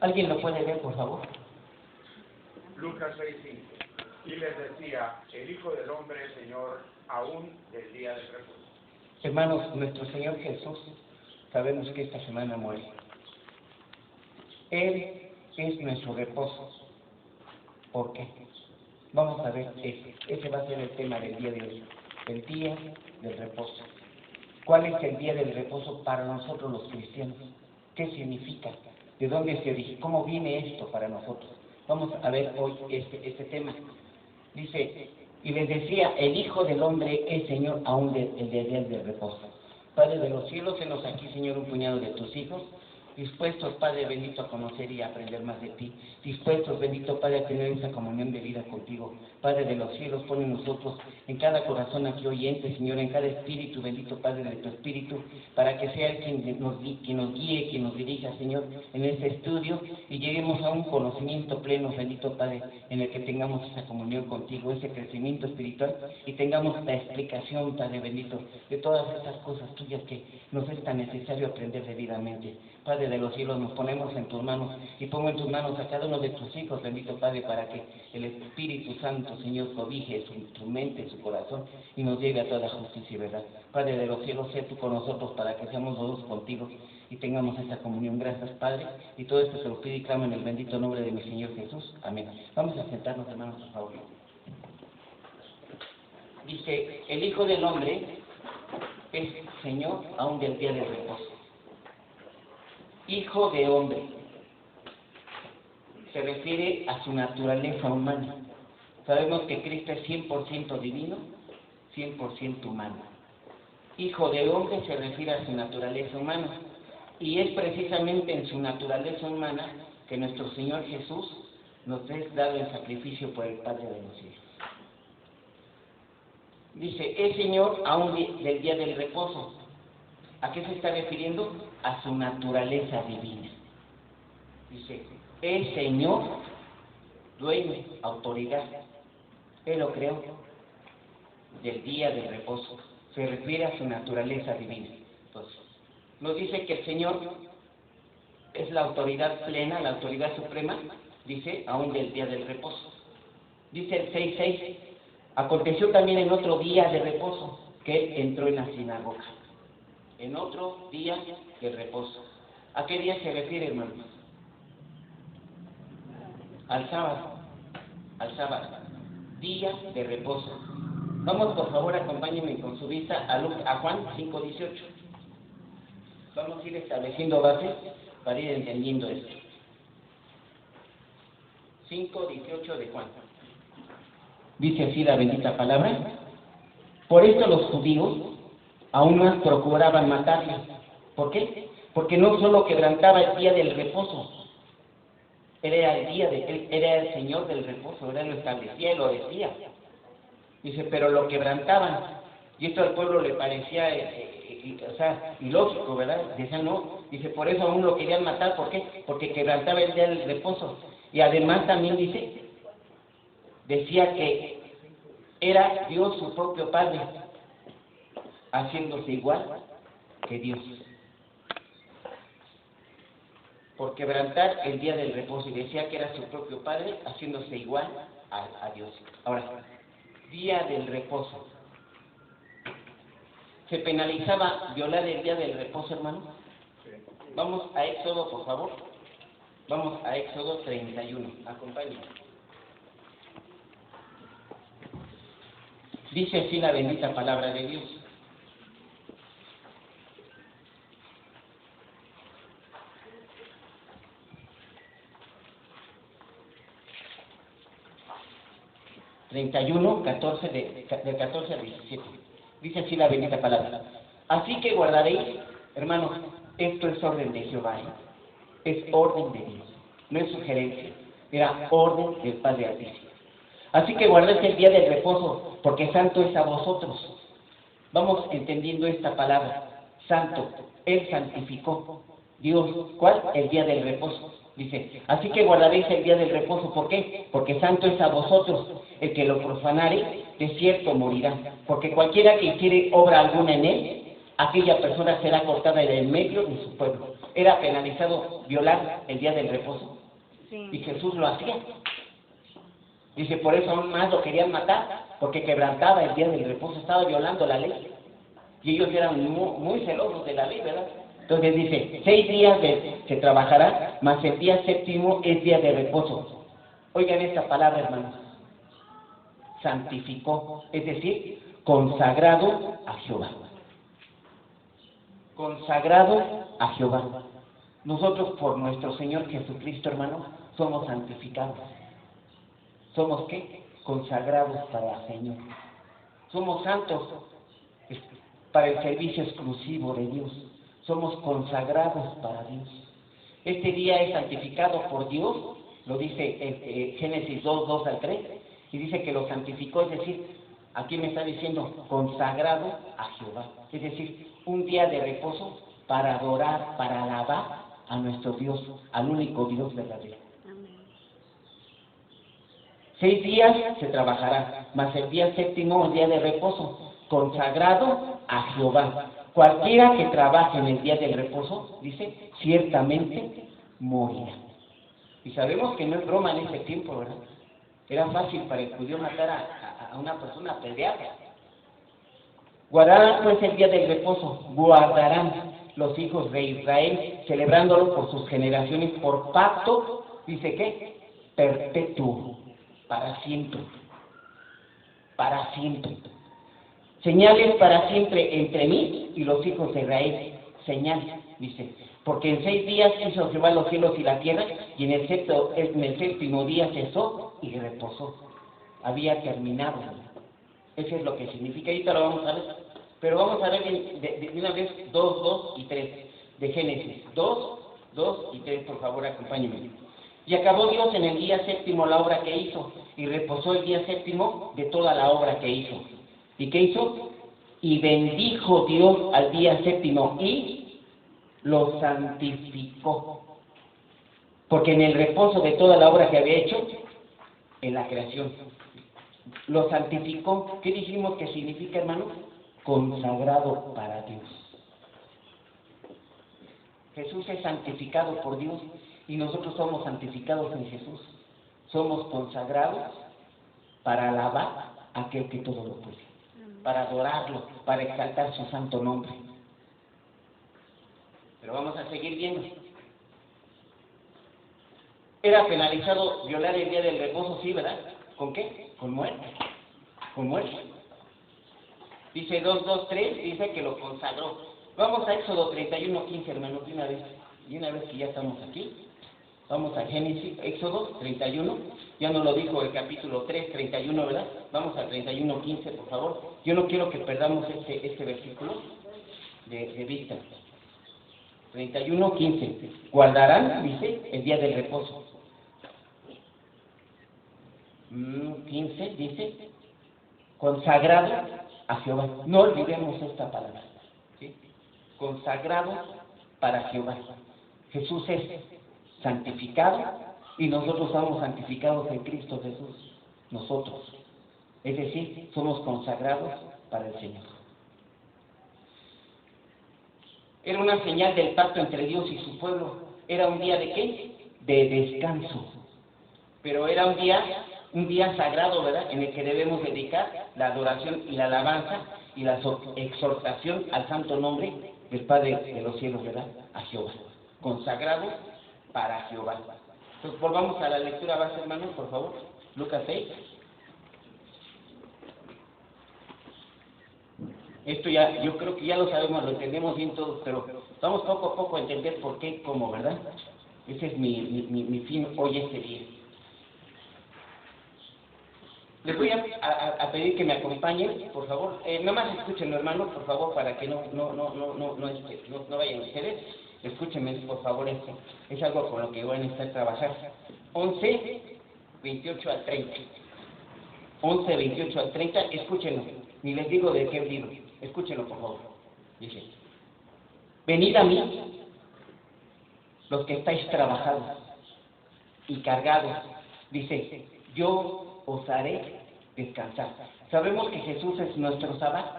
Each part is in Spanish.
¿Alguien lo puede ver, por favor? Lucas 6:5. Y les decía, el Hijo del Hombre, Señor, aún del día del reposo. Hermanos, nuestro Señor Jesús, sabemos que esta semana muere. Él es nuestro reposo. ¿Por qué? Vamos a ver ese va a ser el tema del día de hoy, el día del reposo. ¿Cuál es el día del reposo para nosotros los cristianos? ¿Qué significa? ¿De dónde se originó? ¿Cómo viene esto para nosotros? Vamos a ver hoy este tema. Dice, y les decía, el Hijo del Hombre es Señor aún del día del reposo. Padre de los cielos, henos aquí, Señor, un puñado de tus hijos, dispuestos, Padre bendito, a conocer y a aprender más de ti, dispuestos, bendito Padre, a tener esa comunión de vida contigo. Padre de los cielos, pon en nosotros, en cada corazón aquí oyente, Señor, en cada espíritu, bendito Padre de tu espíritu, para que sea Él quien nos guíe, quien nos dirija, Señor, en este estudio, y lleguemos a un conocimiento pleno, bendito Padre, en el que tengamos esa comunión contigo, ese crecimiento espiritual, y tengamos la explicación, Padre bendito, de todas esas cosas tuyas que nos es tan necesario aprender debidamente. Padre de los cielos, nos ponemos en tus manos y pongo en tus manos a cada uno de tus hijos, bendito Padre, para que el Espíritu Santo, Señor, cobije su mente, su corazón y nos lleve a toda justicia y verdad. Padre de los cielos, sé tú con nosotros para que seamos todos contigo y tengamos esta comunión. Gracias, Padre, y todo esto te lo pido y clamo en el bendito nombre de mi Señor Jesús. Amén. Vamos a sentarnos, hermanos, por favor. Dice, el Hijo del Hombre es Señor aún del día del reposo. Hijo de hombre, se refiere a su naturaleza humana. Sabemos que Cristo es 100% divino, 100% humano. Hijo de hombre se refiere a su naturaleza humana. Y es precisamente en su naturaleza humana que nuestro Señor Jesús nos es dado el sacrificio por el Padre de los cielos. Dice, es Señor aún del día del reposo. ¿A qué se está refiriendo? A su naturaleza divina. Dice, es Señor, dueño, autoridad. Él lo creó del día del reposo. Se refiere a su naturaleza divina. Entonces, nos dice que el Señor es la autoridad plena, la autoridad suprema, dice, aún del día del reposo. Dice el 6:6, aconteció también en otro día de reposo, que Él entró en la sinagoga. En otro día de reposo. ¿A qué día se refiere, hermanos? Al sábado. Al sábado. Día de reposo. Vamos, por favor, acompáñenme con su vista a Juan 5:18. Vamos a ir estableciendo bases para ir entendiendo esto. 5:18 de Juan. Dice así la bendita palabra. Por esto los judíos aún más procuraban matarle. ¿Por qué? Porque no solo quebrantaba el día del reposo, él era el Señor del reposo, él lo establecía y lo decía. Dice, pero lo quebrantaban, y esto al pueblo le parecía, ilógico, ¿verdad? Decían no, dice, por eso aún lo querían matar. ¿Por qué? Porque quebrantaba el día del reposo, y además también decía que era Dios su propio Padre, haciéndose igual que Dios. Por quebrantar el día del reposo, y decía que era su propio Padre, haciéndose igual a Dios. Ahora, día del reposo. ¿Se penalizaba violar el día del reposo, hermano? Vamos a Éxodo, por favor. Vamos a Éxodo 31. Acompáñenme. Dice así la bendita palabra de Dios. Del 14 al 17. Dice así la bendita palabra. Así que guardaréis, hermanos, esto es orden de Jehová, es orden de Dios, no es sugerencia, era orden del Padre Altísimo. Así que guardéis el día del reposo, porque santo es a vosotros. Vamos entendiendo esta palabra, santo, Él santificó. Dios, ¿cuál? El día del reposo. Dice, así que guardaréis el día del reposo. ¿Por qué? Porque santo es a vosotros. El que lo profanare, de cierto morirá. Porque cualquiera que hiciere obra alguna en él, aquella persona será cortada en el medio de su pueblo. era penalizado violar el día del reposo. Sí. Y Jesús lo hacía. Dice, por eso aún más lo querían matar, porque quebrantaba el día del reposo, estaba violando la ley. Y ellos eran muy celosos de la ley, ¿verdad? Entonces dice, 6 días se trabajará, mas el día séptimo es día de reposo. Oigan esta palabra, hermanos. Santificó, es decir, consagrado a Jehová. Consagrado a Jehová. Nosotros por nuestro Señor Jesucristo, hermanos, somos santificados. ¿Somos qué? Consagrados para el Señor. Somos santos para el servicio exclusivo de Dios. Somos consagrados para Dios. Este día es santificado por Dios, lo dice Génesis 2, 2 al 3, y dice que lo santificó, es decir, aquí me está diciendo consagrado a Jehová. Es decir, un día de reposo para adorar, para alabar a nuestro Dios, al único Dios verdadero. 6 días se trabajará, mas el día séptimo es día de reposo, consagrado a Jehová. Cualquiera que trabaje en el día del reposo, dice, ciertamente morirá. Y sabemos que no es broma en ese tiempo, ¿verdad? Era fácil para el judío matar a una persona apedreada. Guardarán pues el día del reposo, guardarán los hijos de Israel, celebrándolo por sus generaciones, por pacto, dice que, perpetuo, para siempre, para siempre. Señales para siempre entre mí y los hijos de Israel. Señal, dice, porque en 6 días hizo Jehová los cielos y la tierra, y en el séptimo día cesó y reposó. Había terminado. Eso es lo que significa. Ahorita lo vamos a ver. Pero vamos a ver de una vez 2, 2 y 3 de Génesis. 2, 2 y 3, por favor, acompáñenme. Y acabó Dios en el día séptimo la obra que hizo, y reposó el día séptimo de toda la obra que hizo. ¿Y qué hizo? Y bendijo Dios al día séptimo y lo santificó. Porque en el reposo de toda la obra que había hecho, en la creación, lo santificó. ¿Qué dijimos que significa, hermano? Consagrado para Dios. Jesús es santificado por Dios y nosotros somos santificados en Jesús. Somos consagrados para alabar a aquel que todo lo puede, para adorarlo, para exaltar su santo nombre. Pero vamos a seguir viendo. Era penalizado violar el día del reposo, sí, ¿verdad? ¿Con qué? Con muerte. Con muerte. Dice 2:2:3, dice que lo consagró. Vamos a Éxodo 31:15, hermanos, de una vez. Y una vez que ya estamos aquí, vamos a Génesis, Éxodo 31. Ya nos lo dijo el capítulo 3, 31, ¿verdad? Vamos al 31:15, por favor. Yo no quiero que perdamos este versículo de vista. 31:15. Guardarán, dice, el día del reposo. 15, dice, consagrado a Jehová. No olvidemos esta palabra, ¿sí? Consagrado para Jehová. Jesús es santificado y nosotros somos santificados en Cristo Jesús. Nosotros. Es decir, somos consagrados para el Señor. Era una señal del pacto entre Dios y su pueblo. Era un día de ¿qué? De descanso. Pero era un día sagrado, ¿verdad? En el que debemos dedicar la adoración y la alabanza y la exhortación al santo nombre del Padre de los cielos, ¿verdad? A Jehová. Consagrado para Jehová. Entonces volvamos a la lectura base, hermanos, por favor. Lucas 6. Esto ya, yo creo que ya lo sabemos, lo entendemos bien todos, pero vamos poco a poco a entender por qué y cómo, ¿verdad? Ese es mi fin hoy, este día. Les voy a pedir que me acompañen, por favor. Nada más escúchenlo, hermanos, por favor, para que no vayan ustedes. Escúchenme, por favor, esto. Es algo con lo que van a estar trabajando. 11, 28 al 30. 11, 28 al 30, escúchenlo. Ni les digo de qué libro. Escúchenlo, por favor. Dice, venid a mí, los que estáis trabajados y cargados. Dice, yo os haré descansar. Sabemos que Jesús es nuestro sábado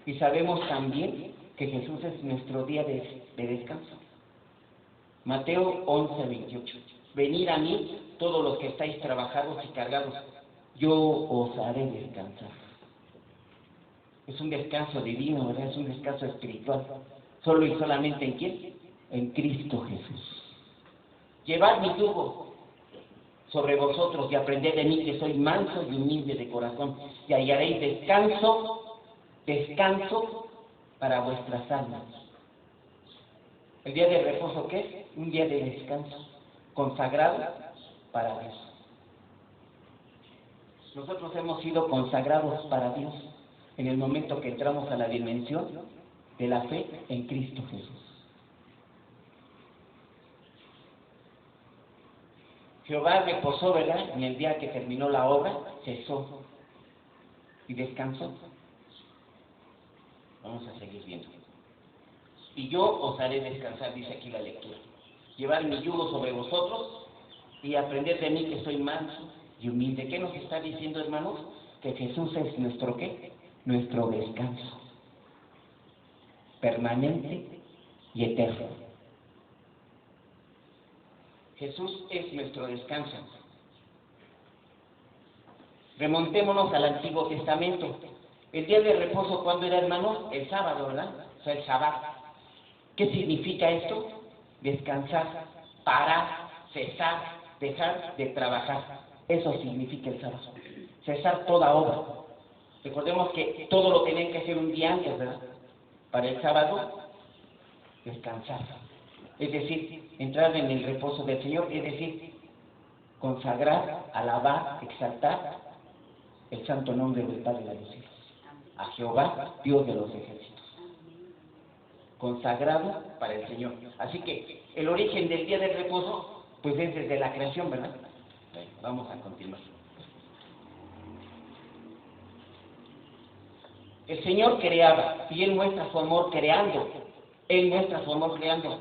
y sabemos también que Jesús es nuestro día de descanso. Mateo 11:28. Venid a mí, todos los que estáis trabajados y cargados, yo os haré descansar. Es un descanso divino, ¿verdad? Es un descanso espiritual. Solo y solamente ¿en quién? En Cristo Jesús. Llevad mi yugo sobre vosotros y aprended de mí, que soy manso y humilde de corazón, y hallaréis descanso para vuestras almas. ¿El día de reposo qué es? Un día de descanso, consagrado para Dios. Nosotros hemos sido consagrados para Dios en el momento que entramos a la dimensión de la fe en Cristo Jesús. Jehová reposó, ¿verdad? En el día que terminó la obra, cesó y descansó. Vamos a seguir viendo. Y yo os haré descansar, dice aquí la lectura. Llevar mi yugo sobre vosotros y aprender de mí, que soy manso y humilde. ¿Qué nos está diciendo, hermanos? Que Jesús es nuestro ¿qué? Nuestro descanso permanente y eterno. Jesús es nuestro descanso. Remontémonos al Antiguo Testamento. El día de reposo, ¿cuándo era, hermanos? El sábado, ¿verdad? O sea, el Shabbat. ¿Qué significa esto? Descansar, parar, cesar, dejar de trabajar. Eso significa el sábado. Cesar toda obra. Recordemos que todo lo tenían que hacer un día antes, ¿verdad? Para el sábado, descansar. Es decir, entrar en el reposo del Señor, es decir, consagrar, alabar, exaltar el santo nombre del Padre de los cielos, a Jehová, Dios de los ejércitos. Consagrado para el Señor. Así que el origen del día del reposo, pues es desde la creación, ¿verdad? Bueno, vamos a continuar. El Señor creaba y Él muestra su amor creando. Él muestra su amor creando.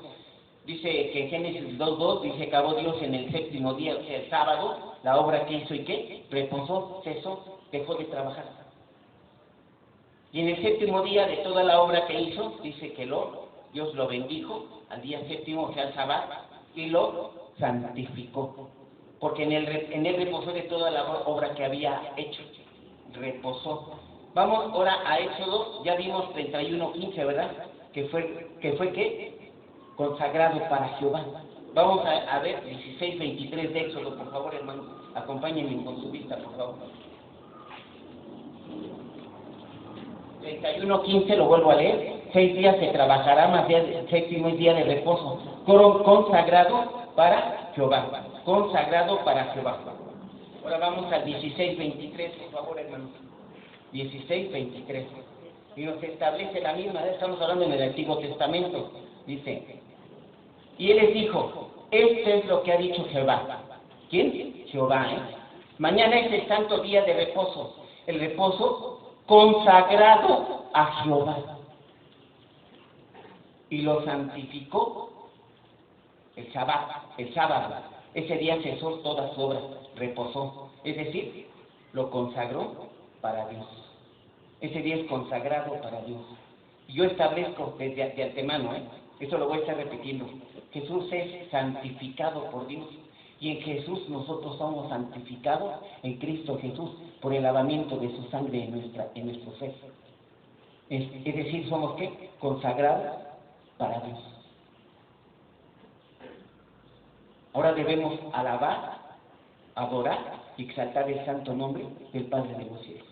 Dice que en Génesis 2:2 dice: acabó Dios en el séptimo día, o sea, el sábado, la obra que hizo y ¿qué? Reposó, cesó, dejó de trabajar. Y en el séptimo día de toda la obra que hizo, dice que Dios lo bendijo al día séptimo, o sea, al sábado, y lo santificó. Porque en él reposó de toda la obra que había hecho. Reposó. Vamos ahora a Éxodo, ya vimos 31:15, ¿verdad? Que fue ¿qué? Consagrado para Jehová. Vamos a ver 16:23 de Éxodo, por favor, hermano. Acompáñenme con su vista, por favor. 31:15, lo vuelvo a leer. 6 días se trabajará, más el séptimo es día de reposo. Consagrado para Jehová. Consagrado para Jehová. Ahora vamos al 16:23, por favor, hermano. 16:23. Y nos establece la misma, estamos hablando en el Antiguo Testamento. Dice: y Él les dijo: este es lo que ha dicho Jehová. ¿Quién? Jehová, ¿eh? Mañana es el santo día de reposo. El reposo consagrado a Jehová. Y lo santificó el sábado. Ese día cesó toda su obra, reposó. Es decir, lo consagró para Dios. Ese día es consagrado para Dios. Y yo establezco desde de antemano, esto lo voy a estar repitiendo. Jesús es santificado por Dios. Y en Jesús nosotros somos santificados, en Cristo Jesús, por el lavamiento de su sangre en nuestro ser. Es decir, somos ¿qué? Consagrados para Dios. Ahora debemos alabar, adorar y exaltar el santo nombre del Padre de los cielos.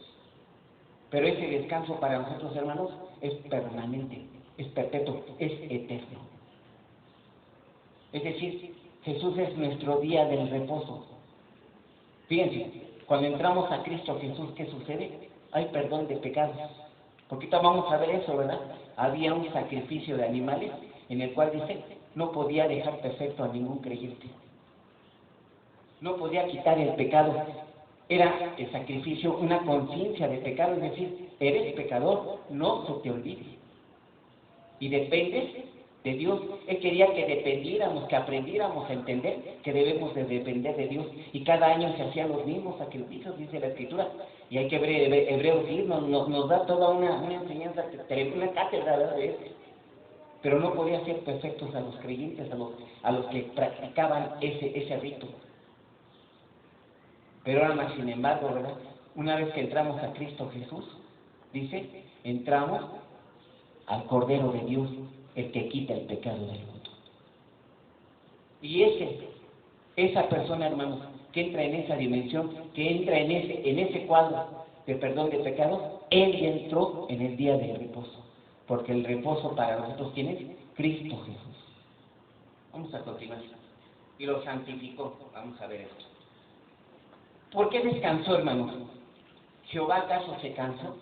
Pero ese descanso para nosotros, hermanos, es permanente, es perpetuo, es eterno. Es decir, Jesús es nuestro día del reposo. Fíjense, cuando entramos a Cristo Jesús, ¿qué sucede? Hay perdón de pecados. Porque ahorita vamos a ver eso, ¿verdad? Había un sacrificio de animales en el cual dice, no podía dejar perfecto a ningún creyente. No podía quitar el pecado. Era el sacrificio, una conciencia de pecado, es decir, eres pecador, no se te olvide. Y dependes de Dios. Él quería que dependiéramos, que aprendiéramos a entender que debemos de depender de Dios. Y cada año se hacían los mismos sacrificios, dice la Escritura. Y hay que ver Hebreos, nos da toda una enseñanza, una cátedra de esto. pero no podía hacer perfectos a los creyentes, a los que practicaban ese rito. Pero ahora más, sin embargo, ¿verdad? Una vez que entramos a Cristo Jesús, dice, entramos al Cordero de Dios, el que quita el pecado del mundo. Y esa persona, hermanos, que entra en esa dimensión, que entra en ese cuadro de perdón de pecados, él ya entró en el día del reposo. Porque el reposo para nosotros, ¿quién es? Cristo Jesús. Vamos a continuar. Y lo santificó. Vamos a ver esto. ¿Por qué descansó, hermanos? ¿Jehová acaso se cansó?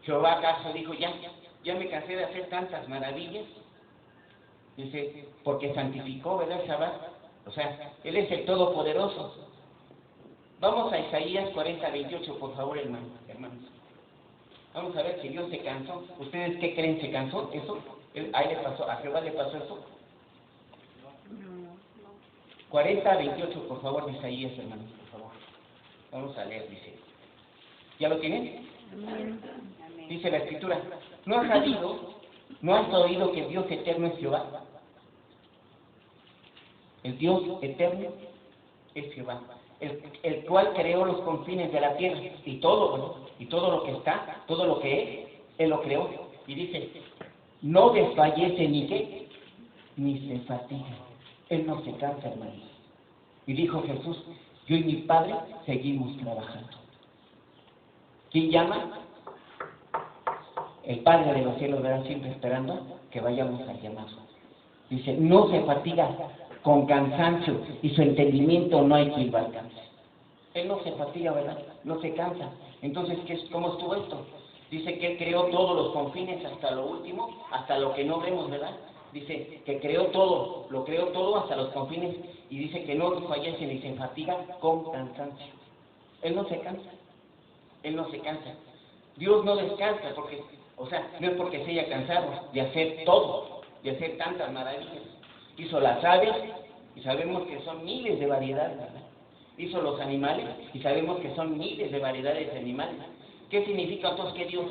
¿Jehová acaso dijo, ya me cansé de hacer tantas maravillas? Dice, porque santificó, ¿verdad, Shabbat? O sea, Él es el Todopoderoso. Vamos a Isaías 40:28, por favor, hermanos. Vamos a ver si Dios se cansó. ¿Ustedes qué creen? ¿Se cansó? ¿Eso? ¿A él le pasó? ¿A Jehová le pasó eso? 40:28, por favor, de Isaías, hermanos, por favor. Vamos a leer, dice. ¿Ya lo tienen? Dice la Escritura, ¿no has oído que Dios eterno es Jehová? El Dios eterno es Jehová, el cual creó los confines de la tierra y todo, bueno, y todo lo que está, todo lo que es, Él lo creó. Y dice, no desfallece ni qué, ni se fatiga. Él no se cansa, hermanos. Y dijo Jesús, yo y mi Padre seguimos trabajando. ¿Quién llama? El Padre de los cielos, verá, siempre esperando que vayamos al llamado. Dice, no se fatiga con cansancio y su entendimiento no hay quien lo alcance. Él no se fatiga, ¿verdad? No se cansa. Entonces, ¿cómo estuvo esto? Dice que Él creó todos los confines hasta lo último, hasta lo que no vemos, ¿verdad? Dice que creó todo, lo creó todo hasta los confines y dice que no fallece ni se fatiga con cansancio. Él no se cansa. Él no se cansa. Dios no descansa porque, o sea, no es porque se haya cansado de hacer todo, de hacer tantas maravillas. Hizo las aves y sabemos que son miles de variedades, ¿verdad? Hizo los animales y sabemos que son miles de variedades de animales. ¿Qué significa entonces que Dios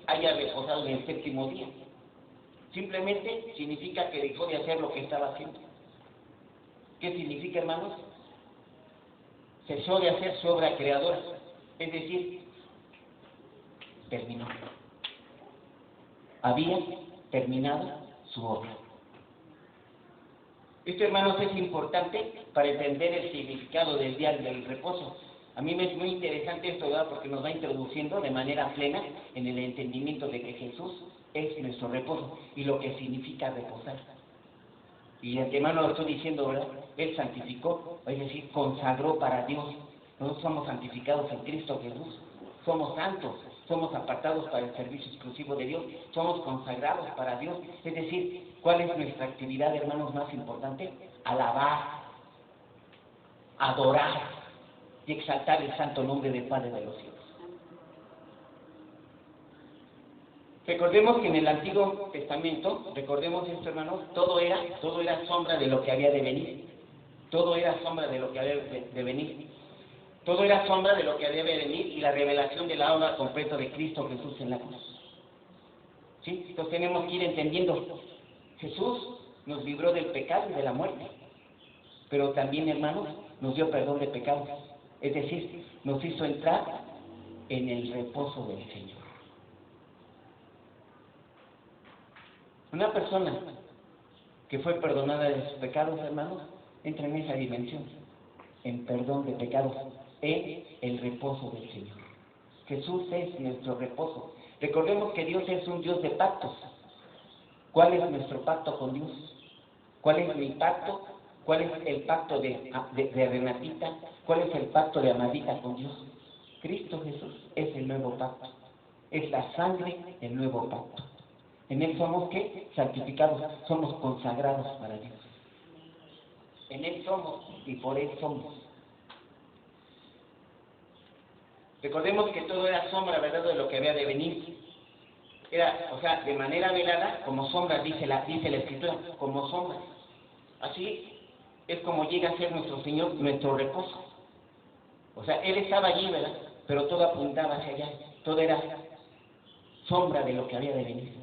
haya reposado en el séptimo día? Simplemente significa que dejó de hacer lo que estaba haciendo. ¿Qué significa, hermanos? Cesó de hacer su obra creadora, es decir, terminó. Había terminado su obra. Esto, hermanos, es importante para entender el significado del día del reposo. A mí me es muy interesante esto, ¿verdad? Porque nos va introduciendo de manera plena en el entendimiento de que Jesús es nuestro reposo y lo que significa reposar. Y de antemano lo estoy diciendo, ¿verdad? Él santificó, es decir, consagró para Dios. Nosotros somos santificados en Cristo Jesús. Somos santos, somos apartados para el servicio exclusivo de Dios, somos consagrados para Dios. Es decir, ¿cuál es nuestra actividad, hermanos, más importante? Alabar, adorar y exaltar el santo nombre del Padre de los cielos. Recordemos que en el Antiguo Testamento, recordemos esto, hermanos, todo era sombra de lo que había de venir. Todo era sombra de lo que había de venir. Todo era sombra de lo que había de venir y la revelación de la obra completa de Cristo Jesús en la cruz. ¿Sí? Entonces tenemos que ir entendiendo. Jesús nos libró del pecado y de la muerte. Pero también, hermanos, nos dio perdón de pecados. Es decir, nos hizo entrar en el reposo del Señor. Una persona que fue perdonada de sus pecados, hermanos, entra en esa dimensión, en perdón de pecados, en el reposo del Señor. Jesús es nuestro reposo. Recordemos que Dios es un Dios de pactos. ¿Cuál es nuestro pacto con Dios? ¿Cuál es mi pacto? ¿Cuál es el pacto de Renatita? ¿Cuál es el pacto de Amadita con Dios? Cristo Jesús es el nuevo pacto. Es la sangre del nuevo pacto. En Él somos, ¿qué? Santificados, somos consagrados para Dios. En Él somos y por Él somos. Recordemos que todo era sombra, ¿verdad?, de lo que había de venir. Era, o sea, de manera velada, como sombras, dice la Escritura, como sombras. Así es como llega a ser nuestro Señor, nuestro reposo. O sea, Él estaba allí, ¿verdad?, pero todo apuntaba hacia allá. Todo era sombra de lo que había de venir.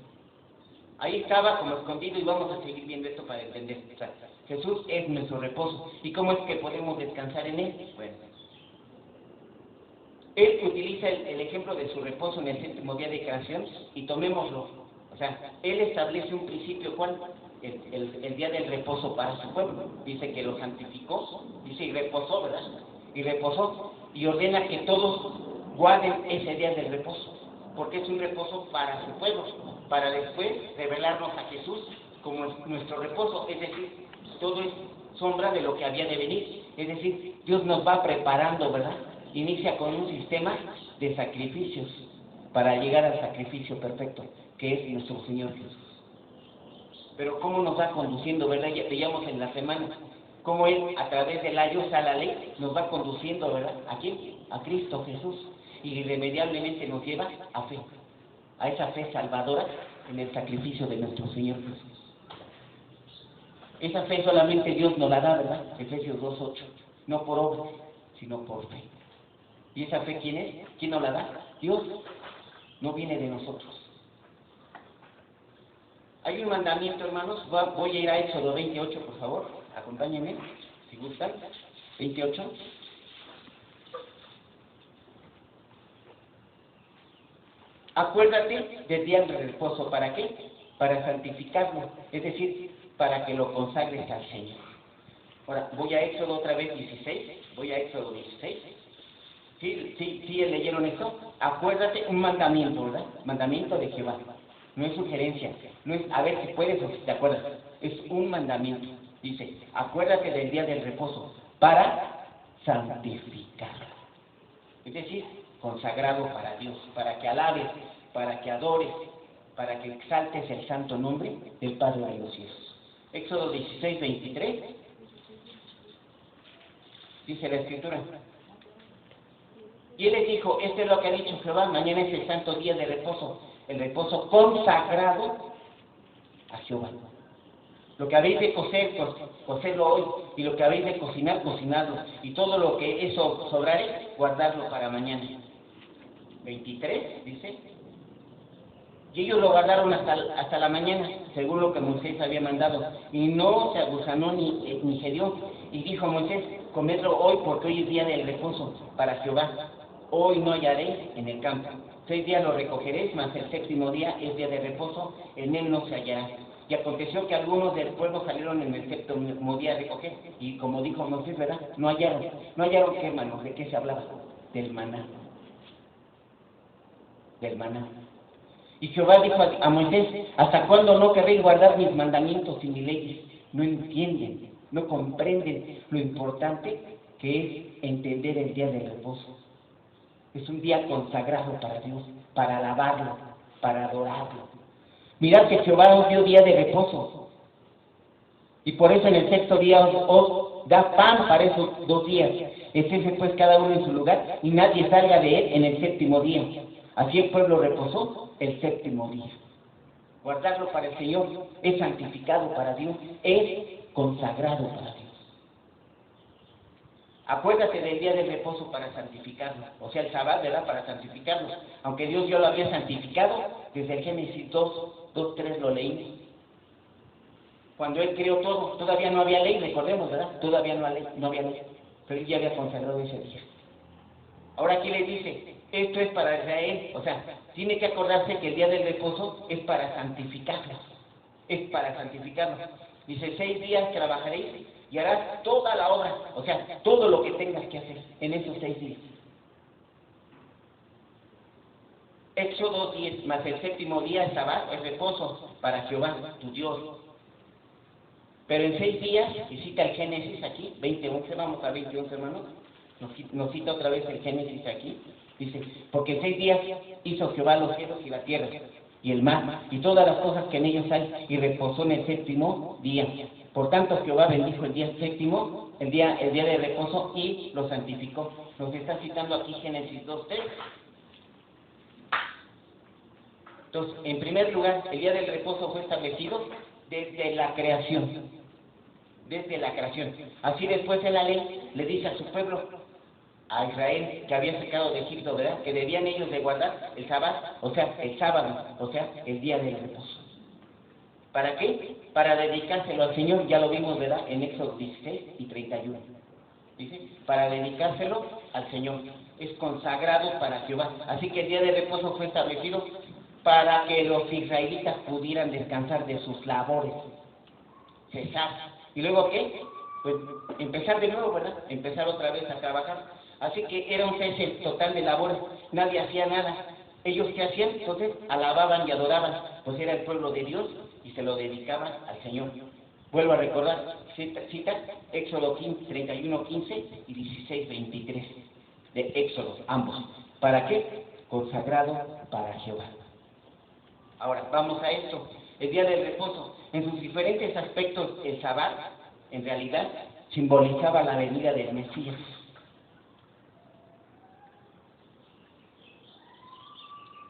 Ahí estaba como escondido y vamos a seguir viendo esto para entender. O sea, Jesús es nuestro reposo. ¿Y cómo es que podemos descansar en Él? Bueno, Él utiliza el ejemplo de su reposo en el séptimo día de creación y tomémoslo. O sea, Él establece un principio, ¿cuál? El día del reposo para su pueblo. Dice que lo santificó, dice y reposó, ¿verdad? Y reposó y ordena que todos guarden ese día del reposo, porque es un reposo para su pueblo, para después revelarnos a Jesús como nuestro reposo, es decir, todo es sombra de lo que había de venir, es decir, Dios nos va preparando, ¿verdad? Inicia con un sistema de sacrificios para llegar al sacrificio perfecto, que es nuestro Señor Jesús. Pero cómo nos va conduciendo, ¿verdad? Ya veíamos en la semana cómo Él, a través del ayos a la ley, nos va conduciendo, ¿verdad? ¿A quién? A Cristo Jesús. Y irremediablemente nos lleva a fe, a esa fe salvadora en el sacrificio de nuestro Señor Jesús. Esa fe solamente Dios nos la da, ¿verdad? Efesios 2:8. No por obra, sino por fe. ¿Y esa fe quién es? ¿Quién nos la da? Dios. No viene de nosotros. Hay un mandamiento, hermanos. Voy a ir a Éxodo 28, por favor. Acompáñenme, si gustan. 28. Acuérdate del día de reposo. ¿Para qué? Para santificarlo. Es decir, para que lo consagres al Señor. Ahora, voy a Éxodo otra vez 16. Voy a Éxodo 16. ¿Sí leyeron esto? Acuérdate, un mandamiento, ¿verdad? Mandamiento de Jehová. No es sugerencia. No es a ver si puedes o si te acuerdas. Es un mandamiento. Dice, acuérdate del día del reposo para santificarlo. Es decir, consagrado para Dios, para que alabes, para que adores, para que exaltes el santo nombre del Padre de los cielos. Éxodo 16, 23. Dice la Escritura. Y él les dijo, esto es lo que ha dicho Jehová, mañana es el santo día de reposo, el reposo consagrado a Jehová. Lo que habéis de cocer, cocerlo hoy, y lo que habéis de cocinar, cocinadlo, y todo lo que eso sobrare, guardarlo para mañana. 23, dice, y ellos lo guardaron hasta la mañana, según lo que Moisés había mandado, y no se agusanó ni Gedeón, y dijo Moisés, comedlo hoy, porque hoy es día del reposo para Jehová. Hoy no hallaréis en el campo. 6 días lo recogeréis, mas el séptimo día es día de reposo, en él no se hallará. Y aconteció que algunos del pueblo salieron en el séptimo día a recoger, y como dijo Moisés, ¿verdad? No hallaron qué, hermanos, ¿de qué se hablaba? Del maná. Del maná. Y Jehová dijo a Moisés, ¿hasta cuándo no querréis guardar mis mandamientos y mis leyes? No entienden, no comprenden lo importante que es entender el día del reposo. Es un día consagrado para Dios, para alabarlo, para adorarlo. Mirad que Jehová os dio día de reposo. Y por eso en el sexto día os da pan para esos 2 días. Estése pues cada uno en su lugar y nadie salga de él en el séptimo día. Así el pueblo reposó el séptimo día. Guardarlo para el Señor es santificado para Dios, es consagrado para Dios. Acuérdate del día del reposo para santificarlo, o sea, el sábado, ¿verdad? Para santificarlo. Aunque Dios ya lo había santificado, desde el Génesis 2:3 lo leí. Cuando Él creó todo, todavía no había ley, recordemos, ¿verdad? Todavía no había ley, pero Él ya había consagrado ese día. Ahora aquí le dice, esto es para Israel, o sea, tiene que acordarse que el día del reposo es para santificarlo, es para santificarlo. Dice, 6 días trabajaréis y harás toda la obra, o sea, todo lo que tengas que hacer en esos 6 días. Éxodo 10, más el séptimo día es sábado, es reposo para Jehová, tu Dios. Pero en 6 días, y cita el Génesis aquí, 20:11, vamos a 20:11, hermanos, nos cita otra vez el Génesis aquí, dice, porque en 6 días hizo Jehová los cielos y la tierra, y el mar, y todas las cosas que en ellos hay, y reposó en el séptimo día. Por tanto, Jehová bendijo el día séptimo, el día de reposo, y lo santificó. Nos está citando aquí Génesis 2:3. Entonces, en primer lugar, el día del reposo fue establecido desde la creación. Desde la creación. Así después en la ley le dice a su pueblo, a Israel, que había sacado de Egipto, ¿verdad? Que debían ellos de guardar el sábado, o sea, el día del reposo. ¿Para qué? Para dedicárselo al Señor, ya lo vimos, ¿verdad? En Éxodo 16 y 31. Dice, para dedicárselo al Señor. Es consagrado para Jehová. Así que el día de reposo fue establecido para que los israelitas pudieran descansar de sus labores. Cesar. ¿Y luego qué? Pues empezar de nuevo, ¿verdad? Empezar otra vez a trabajar. Así que era un cese total de labores. Nadie hacía nada. Ellos ¿qué hacían? Entonces alababan y adoraban. Pues era el pueblo de Dios y se lo dedicaban al Señor. Vuelvo a recordar, cita Éxodo 31, 15 y 16, 23 de Éxodo, ambos. ¿Para qué? Consagrado para Jehová. Ahora, vamos a esto. El día del reposo, en sus diferentes aspectos, el Sabbat, en realidad, simbolizaba la venida del Mesías.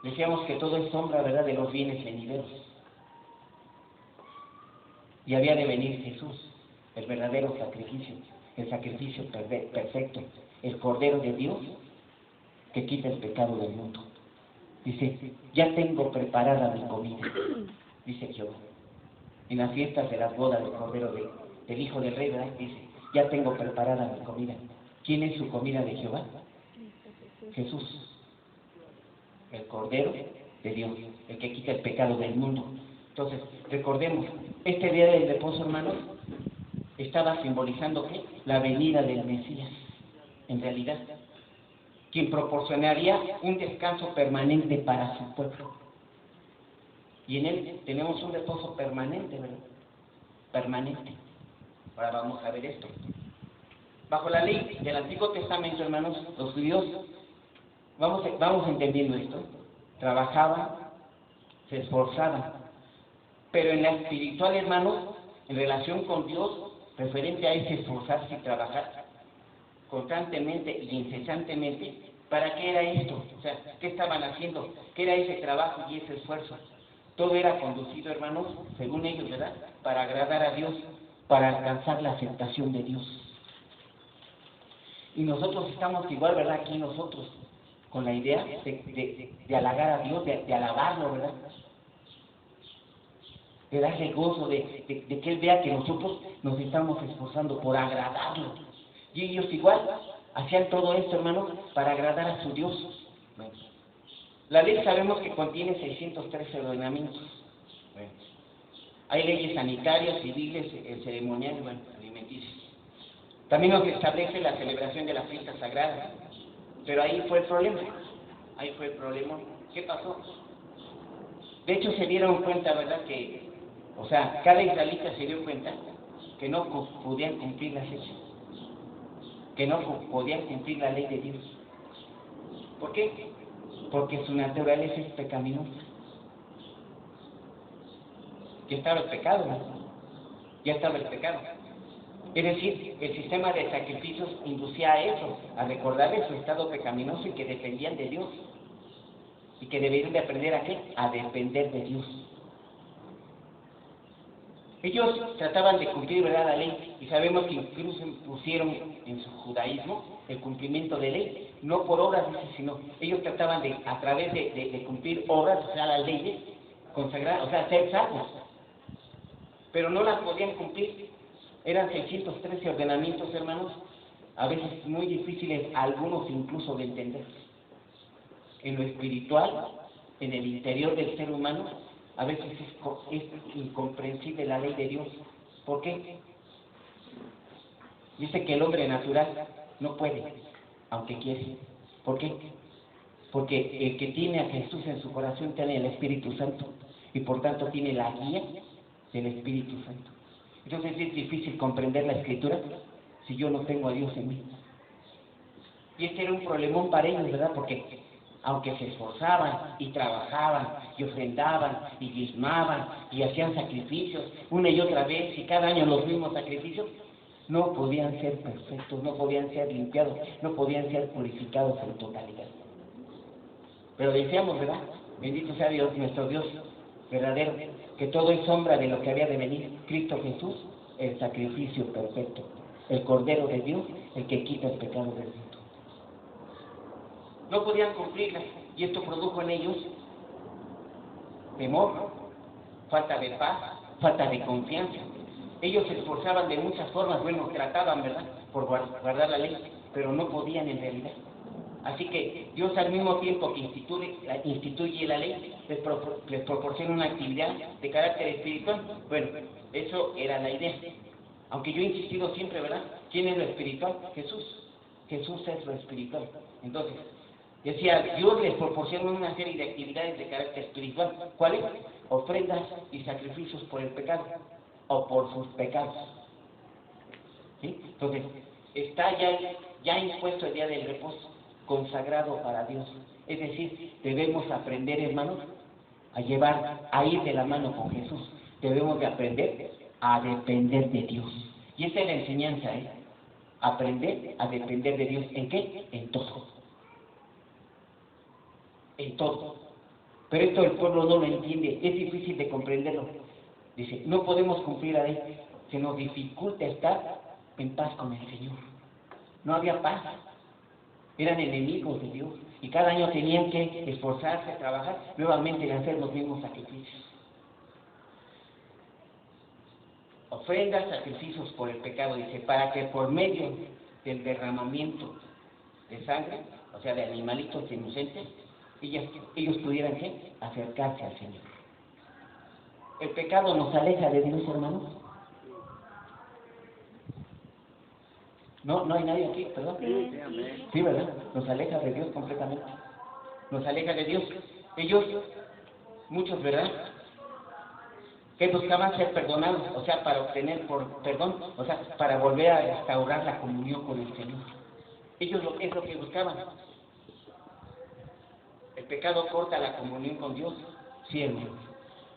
Decíamos que todo es sombra, ¿verdad?, de los bienes venideros. Y había de venir Jesús, el verdadero sacrificio, el sacrificio perfecto, el Cordero de Dios que quita el pecado del mundo. Dice, ya tengo preparada mi comida, dice Jehová. En las fiestas de las bodas del Cordero del Hijo del Rey, ¿verdad? Dice, ya tengo preparada mi comida. ¿Quién es su comida de Jehová? Jesús, el Cordero de Dios, el que quita el pecado del mundo. Entonces, recordemos, este día del reposo, hermanos, estaba simbolizando ¿qué? La venida del Mesías, en realidad, quien proporcionaría un descanso permanente para su pueblo. Y en él tenemos un reposo permanente, ¿verdad? Permanente. Ahora vamos a ver esto. Bajo la ley del Antiguo Testamento, hermanos, los judíos, vamos entendiendo esto, trabajaban, se esforzaban, pero en la espiritual, hermanos, en relación con Dios, referente a ese esforzarse y trabajar constantemente y incesantemente, ¿para qué era esto? O sea, ¿qué estaban haciendo? ¿Qué era ese trabajo y ese esfuerzo? Todo era conducido, hermanos, según ellos, ¿verdad?, para agradar a Dios, para alcanzar la aceptación de Dios. Y nosotros estamos igual, ¿verdad?, aquí nosotros, con la idea de halagar a Dios, de alabarlo, ¿verdad?, de darle gozo, de que Él vea que nosotros nos estamos esforzando por agradarlo. Y ellos igual hacían todo esto, hermanos, para agradar a su Dios. Bueno, la ley sabemos que contiene 613 ordenamientos. Bueno, hay leyes sanitarias, civiles, ceremoniales, bueno, alimenticias. También nos establece la celebración de las fiestas sagradas. Pero ahí fue el problema. Ahí fue el problema. ¿Qué pasó? De hecho, se dieron cuenta, ¿verdad?, o sea, cada israelita se dio cuenta que no podían cumplir las leyes, que no podían cumplir la ley de Dios. ¿Por qué? Porque su naturaleza es pecaminosa. Ya estaba el pecado, ¿no? Ya estaba el pecado. Es decir, el sistema de sacrificios inducía a eso, a recordarles su estado pecaminoso y que dependían de Dios. Y que deberían de aprender ¿a qué? A depender de Dios. Ellos trataban de cumplir, ¿verdad?, la ley, y sabemos que incluso pusieron en su judaísmo el cumplimiento de ley, no por obras, sino ellos trataban de, a través de cumplir obras, o sea, las leyes, consagrar, o sea, ser salvos, pero no las podían cumplir. Eran 613 ordenamientos, hermanos, a veces muy difíciles, algunos incluso de entender. En lo espiritual, en el interior del ser humano, a veces es incomprensible la ley de Dios. ¿Por qué? Dice que el hombre natural no puede, aunque quiere. ¿Por qué? Porque el que tiene a Jesús en su corazón tiene el Espíritu Santo y por tanto tiene la guía del Espíritu Santo. Entonces es difícil comprender la Escritura si yo no tengo a Dios en mí. Y este era un problemón para ellos, ¿verdad? Porque aunque se esforzaban y trabajaban y ofrendaban y diezmaban y hacían sacrificios una y otra vez y cada año los mismos sacrificios, no podían ser perfectos, no podían ser limpiados, no podían ser purificados en totalidad. Pero decíamos, ¿verdad? Bendito sea Dios, nuestro Dios verdadero, que todo es sombra de lo que había de venir. Cristo Jesús, el sacrificio perfecto, el Cordero de Dios, el que quita el pecado del mundo. No podían cumplirlas y esto produjo en ellos temor, falta de paz, falta de confianza. Ellos se esforzaban de muchas formas, bueno, trataban, ¿verdad?, por guardar la ley, pero no podían en realidad. Así que Dios, al mismo tiempo que instituye la ley, les proporciona una actividad de carácter espiritual. Bueno, eso era la idea. Aunque yo he insistido siempre, ¿verdad?, ¿quién es lo espiritual? Jesús. Jesús es lo espiritual. Entonces, decía, Dios les proporciona una serie de actividades de carácter espiritual. ¿Cuáles? Ofrendas y sacrificios por el pecado, o por sus pecados. ¿Sí? Entonces, está ya impuesto el día del reposo, consagrado para Dios. Es decir, debemos aprender, hermanos, a ir de la mano con Jesús. Debemos de aprender a depender de Dios. Y esa es la enseñanza, aprender a depender de Dios. ¿En qué? En todo. En todo. Pero esto el pueblo no lo entiende, es difícil de comprenderlo. Dice, no podemos cumplir la ley, se nos dificulta estar en paz con el Señor. No había paz, eran enemigos de Dios, y cada año tenían que esforzarse, trabajar, nuevamente en hacer los mismos sacrificios. Ofrendas, sacrificios por el pecado, dice, para que por medio del derramamiento de sangre, o sea, de animalitos inocentes, ellos pudieran, ¿qué?, acercarse al Señor. ¿El pecado nos aleja de Dios, hermanos? No hay nadie aquí, ¿verdad? Sí, ¿verdad? Nos aleja de Dios completamente. Nos aleja de Dios. Ellos, muchos, ¿verdad?, que buscaban ser perdonados, o sea, para obtener perdón, o sea, para volver a restaurar la comunión con el Señor. Ellos es lo que buscaban. El pecado corta la comunión con Dios, sí, hermanos.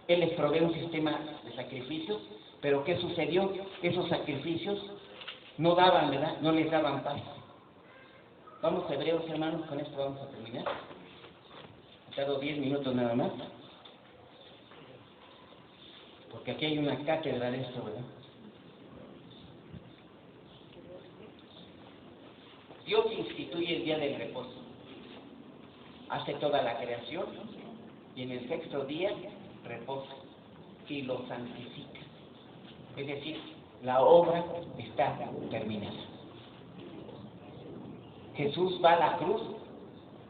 Él les provee un sistema de sacrificios, pero ¿qué sucedió? Esos sacrificios no daban, ¿verdad?, no les daban paz. Vamos a Hebreos, hermanos, con esto vamos a terminar. He dado 10 minutos nada más, porque aquí hay una cátedra de esto, ¿verdad? Dios instituye el día del reposo, hace toda la creación, y en el sexto día reposa y lo santifica. Es decir, la obra está terminada. Jesús va a la cruz,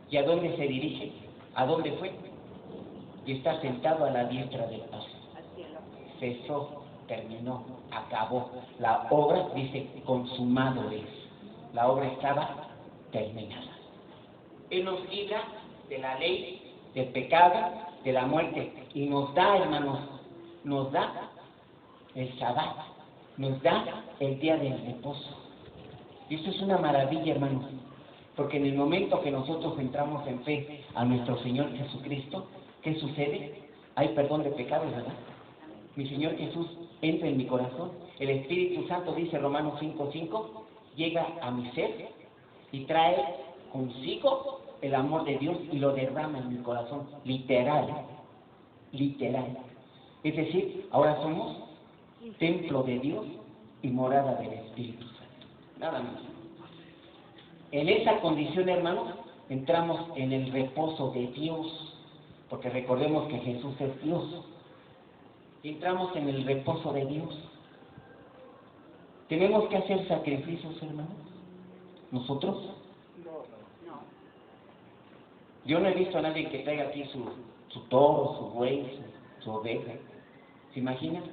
¿y a dónde se dirige? ¿A dónde fue? Y está sentado a la diestra del Padre. Cesó, terminó, acabó. La obra, dice, consumado es. La obra estaba terminada. Él nos libra de la ley, del pecado, de la muerte, y nos da, hermanos, nos da el Sabbat, nos da el día del reposo. Y esto es una maravilla, hermanos, porque en el momento que nosotros entramos en fe a nuestro Señor Jesucristo, ¿qué sucede? Hay perdón de pecados, ¿verdad? Mi Señor Jesús entra en mi corazón, el Espíritu Santo, dice Romanos 5:5, llega a mi ser y trae consigo el amor de Dios y lo derrama en mi corazón, literal. Es decir, ahora somos templo de Dios y morada del Espíritu Santo. Nada más. En esa condición, hermanos, entramos en el reposo de Dios, porque recordemos que Jesús es Dios. Entramos en el reposo de Dios. ¿Tenemos que hacer sacrificios, hermanos? ¿Nosotros? No. Yo no he visto a nadie que traiga aquí su toro, su buey, su oveja. ¿Se imaginan?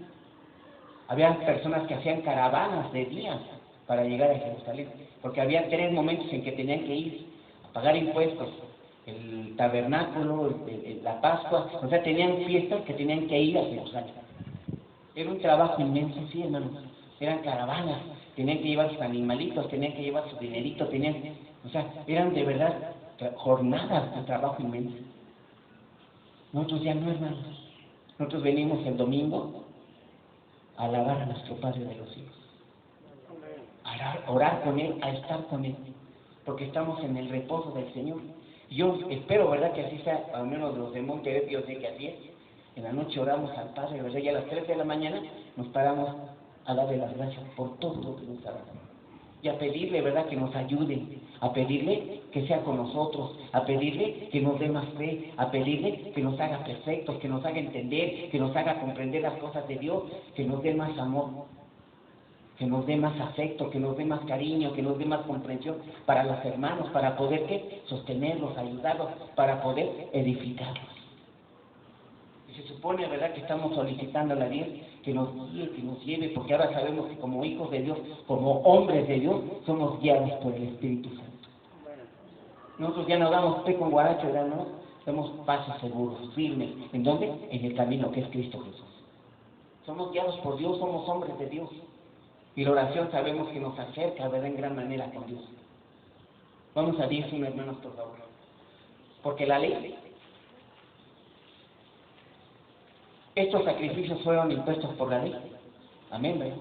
Había personas que hacían caravanas de días para llegar a Jerusalén, porque había 3 momentos en que tenían que ir a pagar impuestos: el tabernáculo, la Pascua, o sea, tenían fiestas que tenían que ir a Jerusalén. Era un trabajo inmenso, sí, hermanos. Eran caravanas, tenían que llevar sus animalitos, tenían que llevar su dinerito, o sea, eran de verdad jornadas de trabajo inmenso. Nosotros ya no, hermanos. Nosotros venimos el domingo a alabar a nuestro Padre de los cielos, a orar con Él, a estar con Él, porque estamos en el reposo del Señor. Y yo espero, ¿verdad?, que así sea, al menos los de Monterrey, yo sé que así es. En la noche oramos al Padre, ¿verdad?, y a las 3 de la mañana nos paramos a darle las gracias por todo lo que nos ha dado. y a pedirle, ¿verdad?, que nos ayude, a pedirle que sea con nosotros, a pedirle que nos dé más fe, a pedirle que nos haga perfectos, que nos haga entender, que nos haga comprender las cosas de Dios, que nos dé más amor, que nos dé más afecto, que nos dé más cariño, que nos dé más comprensión para los hermanos, para poder ¿qué? Sostenerlos, ayudarlos, para poder edificarlos. Y se supone, ¿verdad?, que estamos solicitando a Dios que nos guíe, que nos lleve, porque ahora sabemos que como hijos de Dios, como hombres de Dios, somos guiados por el Espíritu Santo. Nosotros ya no damos pe con guaracho, ¿verdad? No, damos pasos seguros, firmes. ¿En dónde? En el camino que es Cristo Jesús. Somos guiados por Dios, somos hombres de Dios. Y la oración sabemos que nos acerca, ¿verdad?, en gran manera con Dios. Vamos a 10, hermanos, por favor. Porque la ley, estos sacrificios fueron impuestos por la ley. Amén, ¿verdad?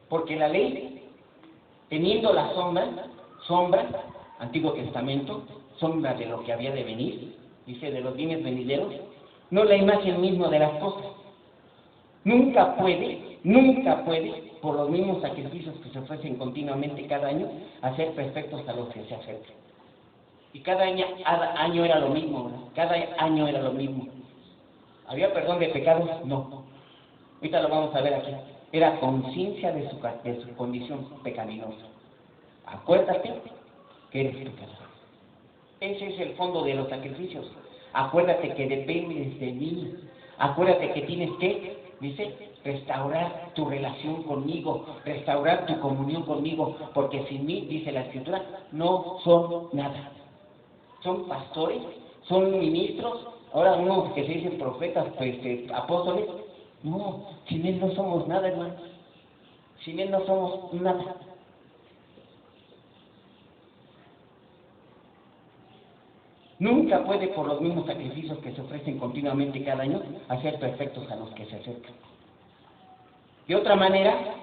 Porque la ley, teniendo la sombra, Antiguo Testamento, sombra de lo que había de venir, dice, de los bienes venideros, no la imagen misma de las cosas. Nunca puede, por los mismos sacrificios que se ofrecen continuamente cada año, hacer perfectos a los que se acercan. Y cada año era lo mismo, ¿verdad? Cada año era lo mismo. ¿Había perdón de pecados? No. Ahorita lo vamos a ver aquí. Era conciencia de su condición pecaminosa. Acuérdate que eres pecador. Ese es el fondo de los sacrificios. Acuérdate que dependes de mí. Acuérdate que tienes que, dice, restaurar tu relación conmigo, restaurar tu comunión conmigo, porque sin mí, dice la Escritura, no son nada. Son pastores, son ministros, ahora unos que se dicen profetas, apóstoles. No, sin Él no somos nada, hermanos. Sin Él no somos nada. Nunca puede, por los mismos sacrificios que se ofrecen continuamente cada año, hacer perfectos a los que se acercan. De otra manera,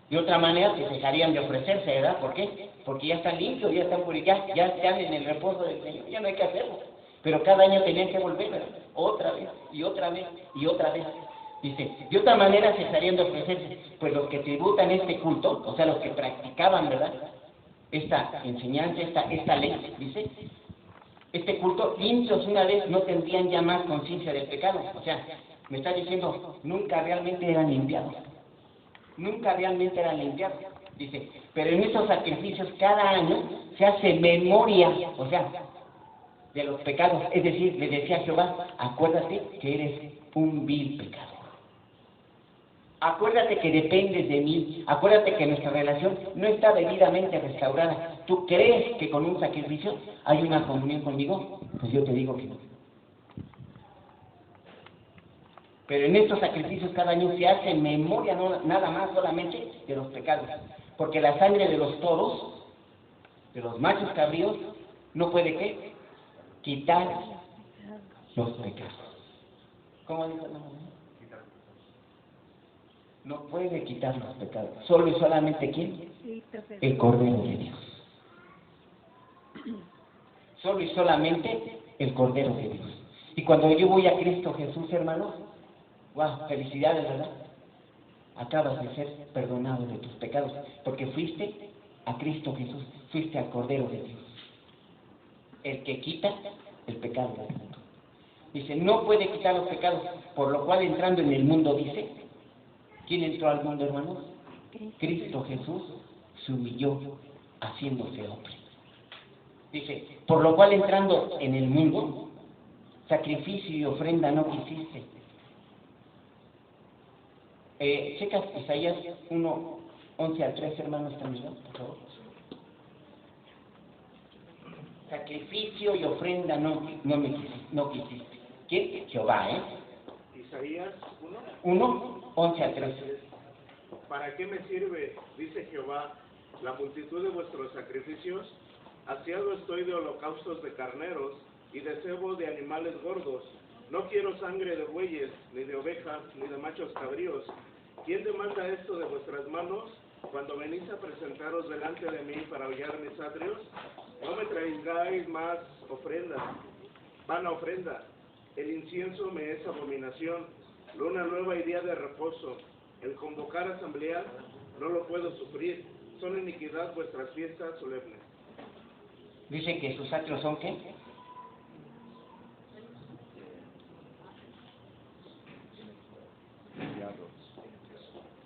se dejarían de ofrecerse, ¿verdad? ¿Por qué? Porque ya están limpios, ya están purificados, ya están en el reposo del Señor, ya no hay que hacerlo. Pero cada año tenían que volver, ¿verdad? Otra vez, y otra vez, y otra vez. Dice, de otra manera cesarían de ofrecerse, pues los que tributan este culto, o sea, los que practicaban, ¿verdad?, esta enseñanza, esta ley, dice, este culto, limpios una vez, no tendrían ya más conciencia del pecado. O sea, me está diciendo, nunca realmente eran limpiados. Nunca realmente eran limpiados. Dice, pero en estos sacrificios cada año se hace memoria, o sea, de los pecados. Es decir, le decía a Jehová, acuérdate que eres un vil pecador. Acuérdate que dependes de mí. Acuérdate que nuestra relación no está debidamente restaurada. ¿Tú crees que con un sacrificio hay una comunión conmigo? Pues yo te digo que no. Pero en estos sacrificios cada año se hace memoria, no nada más solamente de los pecados. Porque la sangre de los toros, de los machos cabríos, no puede ¿qué? Quitar los pecados. ¿Cómo dice la mamá? No puede quitar los pecados. Solo y solamente ¿quién? El Cordero de Dios. Solo y solamente el Cordero de Dios. Y cuando yo voy a Cristo Jesús, hermanos, wow, felicidades, ¿verdad? Acabas de ser perdonado de tus pecados, porque fuiste a Cristo Jesús, fuiste al Cordero de Dios, el que quita el pecado del mundo. Dice, no puede quitar los pecados, por lo cual entrando en el mundo, dice, ¿quién entró al mundo, hermanos? Cristo Jesús se humilló haciéndose hombre. Dice, por lo cual entrando en el mundo, sacrificio y ofrenda no quisiste. Checas Isaías 1, 11 al 13, hermanos, también, por favor. Sacrificio y ofrenda no quisiste. ¿Quién? Jehová, Isaías 1, 11 al 13. ¿Para qué me sirve, dice Jehová, la multitud de vuestros sacrificios? Hastiado estoy de holocaustos de carneros y de cebo de animales gordos. No quiero sangre de bueyes, ni de ovejas, ni de machos cabríos. ¿Quién demanda esto de vuestras manos? Cuando venís a presentaros delante de mí para hollar mis atrios, no me traigáis más ofrenda, vana ofrenda. El incienso me es abominación, luna nueva y día de reposo. El convocar asamblea no lo puedo sufrir. Son iniquidad vuestras fiestas solemnes. Dice que sus atrios son ¿qué?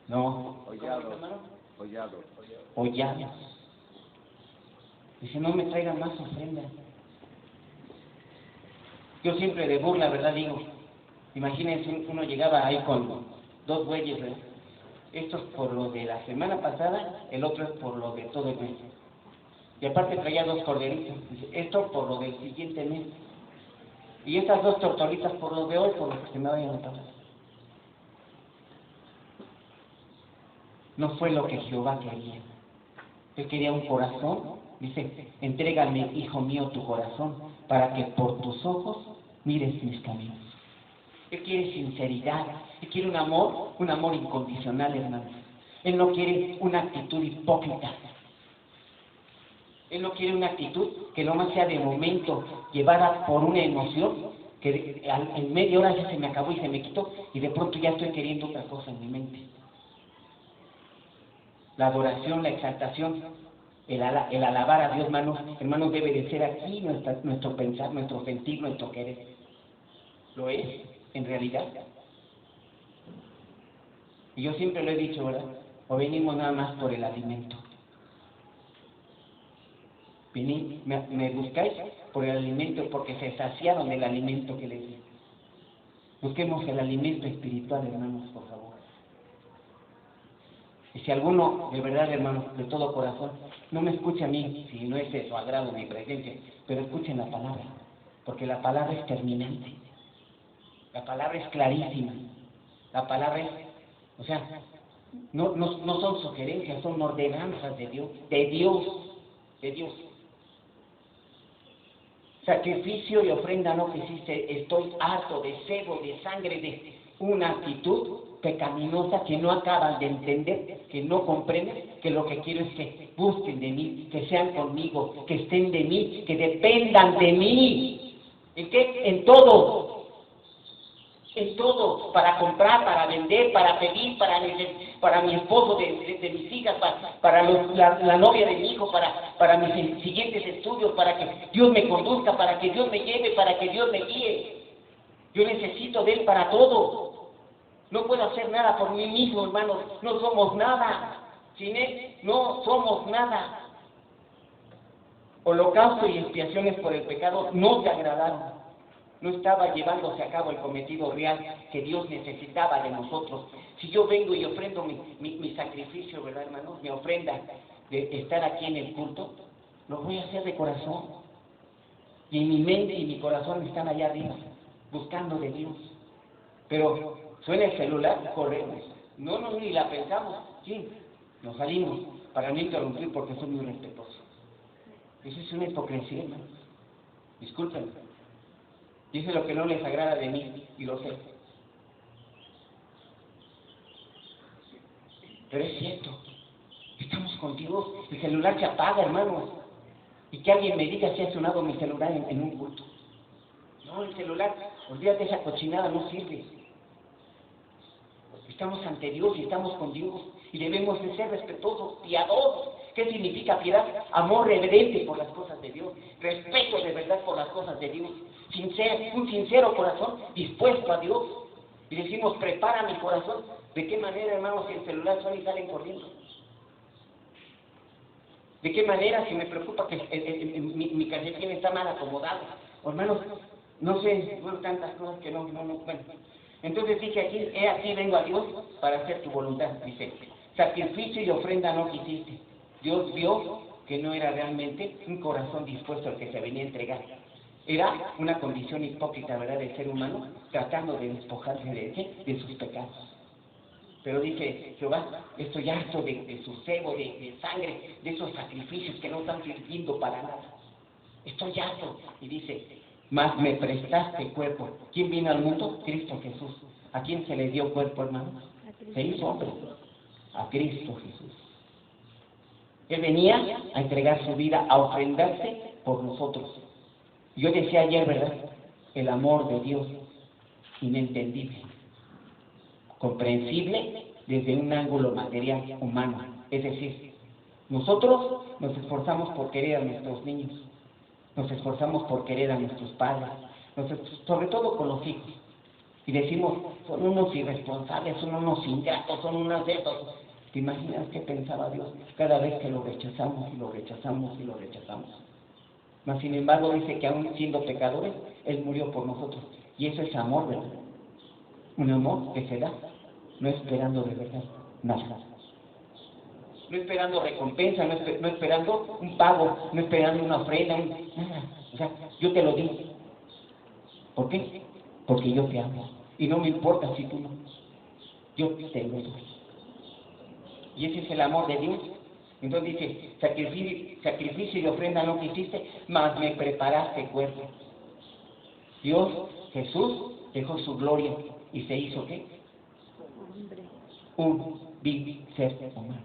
No. Hollados. Dice, no me traigan más ofrenda. Yo siempre de burla, ¿verdad? Digo, imagínense, uno llegaba ahí con 2 bueyes, ¿verdad? Esto es por lo de la semana pasada, el otro es por lo de todo el mes. Y aparte traía 2 corderitos. Dice, esto por lo del siguiente mes. Y estas 2 tortolitas por lo de hoy, por lo que se me vayan a pasar. No fue lo que Jehová quería. Él quería un corazón. Dice, entrégame, hijo mío, tu corazón, para que por tus ojos mires mis caminos. Él quiere sinceridad. Él quiere un amor incondicional, hermanos. Él no quiere una actitud hipócrita. Él no quiere una actitud que no más sea de momento, llevada por una emoción, que en media hora ya se me acabó y se me quitó, y de pronto ya estoy queriendo otra cosa en mi mente. La adoración, la exaltación, el alabar a Dios, hermanos, debe de ser aquí nuestro pensar, nuestro sentir, nuestro querer. ¿Lo es, en realidad? Y yo siempre lo he dicho, ¿verdad? O venimos nada más por el alimento. Me buscáis por el alimento, porque se saciaron del alimento que les di. Busquemos el alimento espiritual, hermanos, por favor. Y si alguno, de verdad, hermanos, de todo corazón, no me escucha a mí, si no es de su agrado mi presencia, pero escuchen la palabra, porque la palabra es terminante, la palabra es clarísima, la palabra es, o sea, no son sugerencias, son ordenanzas de Dios, de Dios. Sacrificio y ofrenda no quisiste, estoy harto de cebo, de sangre, de una actitud pecaminosa que no acaban de entender, que no comprenden, que lo que quiero es que busquen de mí, que sean conmigo, que estén de mí, que dependan de mí. ¿En qué? En todo, para comprar, para vender, para pedir, para mi esposo de mis hijas, para la novia de mi hijo, para mis siguientes estudios, para que Dios me conduzca, para que Dios me lleve, para que Dios me guíe. Yo necesito de Él para todo. No puedo hacer nada por mí mismo, hermanos. No somos nada. Sin Él no somos nada. Holocausto y expiaciones por el pecado no te agradaron. No estaba llevándose a cabo el cometido real que Dios necesitaba de nosotros. Si yo vengo y ofrendo mi sacrificio, ¿verdad, hermanos? Mi ofrenda de estar aquí en el culto, lo voy a hacer de corazón. Y mi mente y mi corazón están allá arriba, buscando de Dios. Pero suena el celular, corremos. No, ni la pensamos. Sí, nos salimos para no interrumpir porque soy muy respetuoso. Eso es una hipocresía, hermanos. Discúlpenme. Dice lo que no les agrada de mí, y lo sé. Pero es cierto, estamos contigo, el celular se apaga, hermanos. Y que alguien me diga si ha sonado mi celular en un culto. No, el celular, olvídate, esa cochinada no sirve. Estamos ante Dios y estamos con Dios, y debemos de ser respetuosos, piadosos. ¿Qué significa piedad? Amor reverente por las cosas de Dios, respeto de verdad por las cosas de Dios, un sincero corazón dispuesto a Dios. Y decimos, prepara mi corazón. ¿De qué manera, hermanos, si el celular suena y salen corriendo? ¿De qué manera si me preocupa que mi calcetín está mal acomodado? Hermanos, no sé, tantas cosas que no, bueno. Entonces dije aquí vengo a Dios para hacer tu voluntad, dice. Sacrificio y ofrenda no quisiste. Dios vio que no era realmente un corazón dispuesto al que se venía a entregar. Era una condición hipócrita, ¿verdad?, del ser humano, tratando de despojarse de sus pecados. Pero dice Jehová, estoy harto de su cebo, de sangre, de esos sacrificios que no están sirviendo para nada. Estoy harto. Y dice, mas me prestaste cuerpo. ¿Quién vino al mundo? Cristo Jesús. ¿A quién se le dio cuerpo, hermanos? Se hizo hombre. A Cristo Jesús. Él venía a entregar su vida, a ofrendarse por nosotros. Yo decía ayer, ¿verdad? El amor de Dios, inentendible, comprensible, desde un ángulo material humano. Es decir, nosotros nos esforzamos por querer a nuestros niños, nos esforzamos por querer a nuestros padres, sobre todo con los hijos. Y decimos, son unos irresponsables, son unos ingratos, son unos de estos. ¿Te imaginas qué pensaba Dios cada vez que lo rechazamos y lo rechazamos y lo rechazamos? Mas sin embargo dice que aún siendo pecadores, Él murió por nosotros. Y eso es amor, ¿verdad? Un amor que se da, no esperando de verdad nada. No esperando recompensa, no esperando un pago, no esperando una ofrenda, nada. O sea, yo te lo di. ¿Por qué? Porque yo te amo. Y no me importa si tú no. Yo te lo doy. Y ese es el amor de Dios. Entonces dice, sacrificio y ofrenda no quisiste, mas me preparaste cuerpo. Dios, Jesús, dejó su gloria y se hizo ¿qué? Un vil ser humano.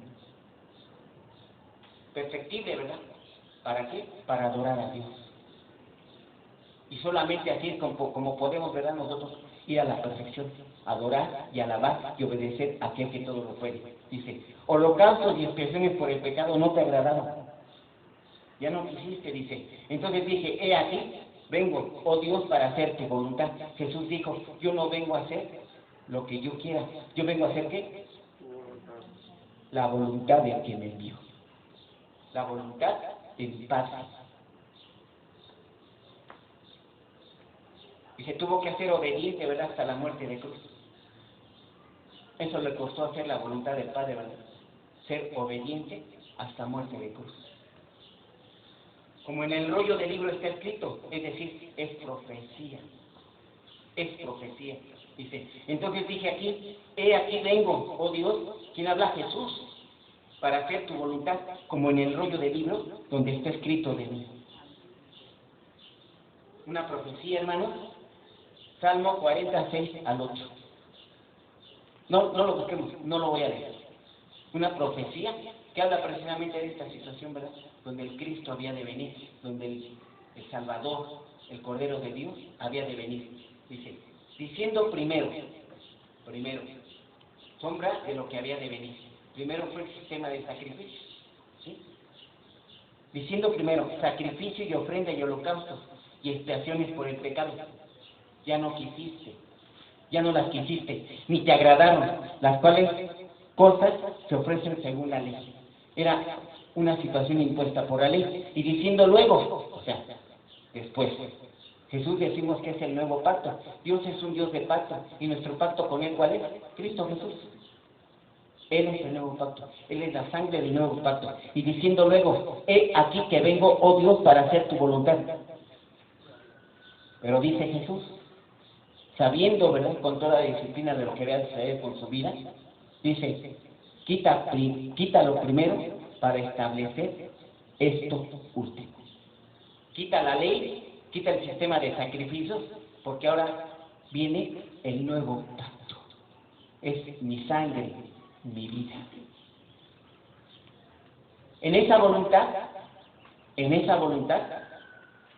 Perfectible, ¿verdad? ¿Para qué? Para adorar a Dios. Y solamente así es como podemos, ¿verdad? Nosotros ir a la perfección, adorar y alabar y obedecer a aquel que todo lo puede. Dice, holocaustos y expiaciones por el pecado no te agradaron. Ya no quisiste, dice. Entonces dije, he aquí, vengo, oh Dios, para hacer tu voluntad. Jesús dijo, yo no vengo a hacer lo que yo quiera. Yo vengo a hacer ¿qué? La voluntad del que me envió. La voluntad de mi Padre. Y se tuvo que hacer obediente, ¿verdad? Hasta la muerte de cruz. Eso le costó hacer la voluntad del Padre, ¿verdad? Ser obediente hasta muerte de cruz. Como en el rollo del libro está escrito, es decir, es profecía. Es profecía. Dice, entonces dije aquí, he aquí vengo, oh Dios, ¿quién habla? Jesús, para hacer tu voluntad, como en el rollo del libro donde está escrito de mí. Una profecía, hermanos. Salmo 46 al 8. No lo busquemos, no lo voy a leer. Una profecía que habla precisamente de esta situación, ¿verdad? Donde el Cristo había de venir, donde el Salvador, el Cordero de Dios, había de venir. Dice, diciendo primero, sombra de lo que había de venir. Primero fue el sistema de sacrificio, ¿sí? Diciendo primero, sacrificio y ofrenda y holocaustos y expiaciones por el pecado. Ya no quisiste, ya no las quisiste, ni te agradaron, las cuales cosas se ofrecen según la ley. Era una situación impuesta por la ley. Y diciendo luego, o sea, después, Jesús decimos que es el nuevo pacto. Dios es un Dios de pacto. ¿Y nuestro pacto con Él cuál es? Cristo Jesús. Él es el nuevo pacto. Él es la sangre del nuevo pacto. Y diciendo luego, he aquí que vengo, oh Dios, para hacer tu voluntad. Pero dice Jesús, sabiendo, ¿verdad?, con toda la disciplina de lo que vea suceder con su vida, dice, quita lo primero para establecer esto último. Quita la ley, quita el sistema de sacrificios, porque ahora viene el nuevo pacto. Es mi sangre, mi vida. En esa voluntad,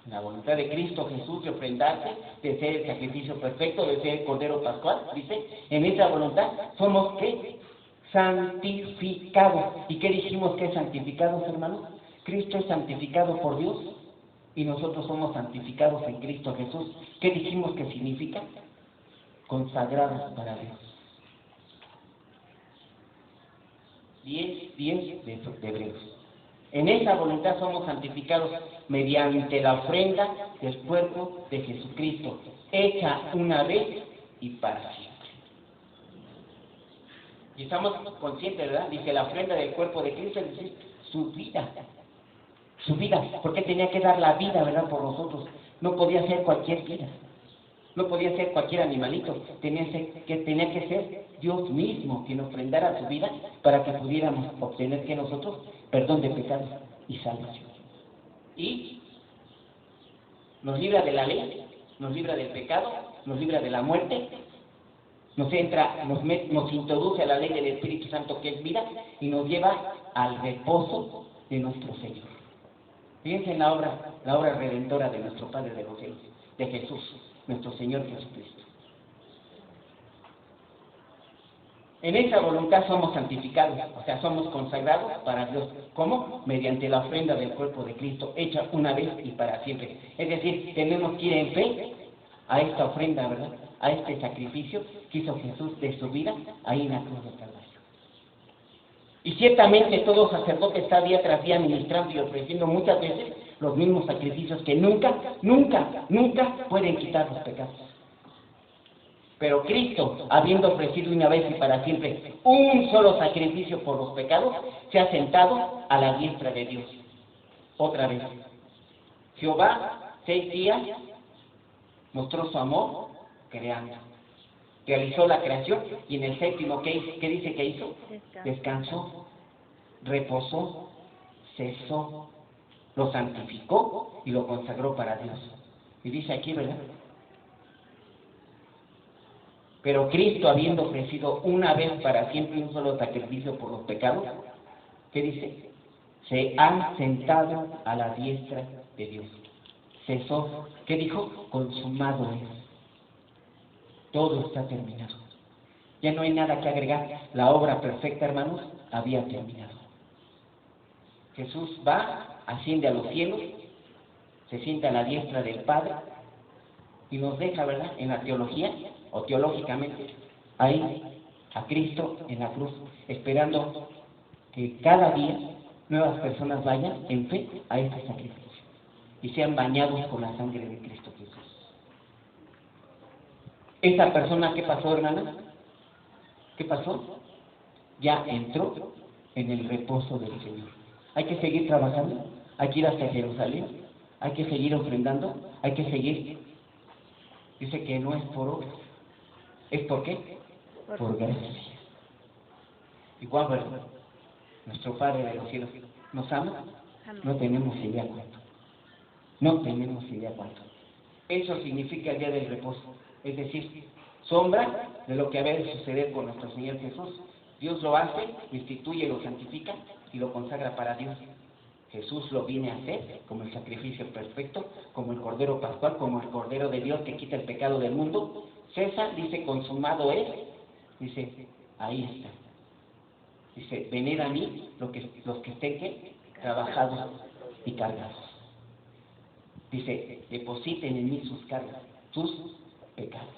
la voluntad de Cristo Jesús de ofrendarse, de ser el sacrificio perfecto, de ser el Cordero Pascual, dice, en esa voluntad somos ¿qué? Santificados. ¿Y qué dijimos que es santificados, hermanos? Cristo es santificado por Dios y nosotros somos santificados en Cristo Jesús. ¿Qué dijimos que significa? Consagrados para Dios. 10 de Hebreos. En esa voluntad somos santificados mediante la ofrenda del cuerpo de Jesucristo, hecha una vez y para siempre. Y estamos conscientes, ¿verdad? Dice la ofrenda del cuerpo de Cristo, es decir, su vida, porque tenía que dar la vida, ¿verdad?, por nosotros. No podía ser cualquier vida, no podía ser cualquier animalito, tenía que ser Dios mismo quien ofrendara su vida para que pudiéramos obtener que nosotros perdón de pecados y salvación. Y nos libra de la ley, nos libra del pecado, nos libra de la muerte, nos introduce a la ley del Espíritu Santo que es vida y nos lleva al reposo de nuestro Señor. Fíjense en la obra redentora de nuestro Padre de los cielos, de Jesús, nuestro Señor Jesucristo. En esa voluntad somos santificados, o sea, somos consagrados para Dios. ¿Cómo? Mediante la ofrenda del cuerpo de Cristo, hecha una vez y para siempre. Es decir, tenemos que ir en fe a esta ofrenda, ¿verdad? A este sacrificio que hizo Jesús de su vida ahí en la cruz de Calvario. Y ciertamente todo sacerdote está día tras día ministrando y ofreciendo muchas veces los mismos sacrificios que nunca pueden quitar los pecados. Pero Cristo, habiendo ofrecido una vez y para siempre un solo sacrificio por los pecados, se ha sentado a la diestra de Dios. Otra vez. Jehová, 6 días, mostró su amor creando. Realizó la creación y en el séptimo, ¿qué dice que hizo? Descansó, reposó, cesó, lo santificó y lo consagró para Dios. Y dice aquí, ¿verdad? Pero Cristo, habiendo ofrecido una vez para siempre un solo sacrificio por los pecados, ¿qué dice? Se ha sentado a la diestra de Dios. Cesó. ¿Qué dijo? Consumado es. Todo está terminado. Ya no hay nada que agregar. La obra perfecta, hermanos, había terminado. Jesús va, asciende a los cielos, se sienta a la diestra del Padre y nos deja, ¿verdad?, en la teología, o teológicamente, ahí a Cristo en la cruz, esperando que cada día nuevas personas vayan en fe a este sacrificio y sean bañados con la sangre de Cristo Jesús. Esa persona, ¿qué pasó, hermana? ¿Qué pasó? Ya entró en el reposo del Señor. Hay que seguir trabajando, hay que ir hasta Jerusalén, hay que seguir ofrendando, hay que seguir. Dice que no es por obras. ¿Es por qué? Por gracia. Igual, ¿verdad? Nuestro Padre de los cielos nos ama, no tenemos idea cuánto. No tenemos idea cuánto. Eso significa el día del reposo. Es decir, sombra de lo que había de suceder con nuestro Señor Jesús. Dios lo hace, lo instituye, lo santifica y lo consagra para Dios. Jesús lo viene a hacer como el sacrificio perfecto, como el Cordero Pascual, como el Cordero de Dios que quita el pecado del mundo. César dice, consumado es. Dice, ahí está. Dice, venid a mí los que estén trabajados y cargados. Dice, depositen en mí sus cargas, sus pecados.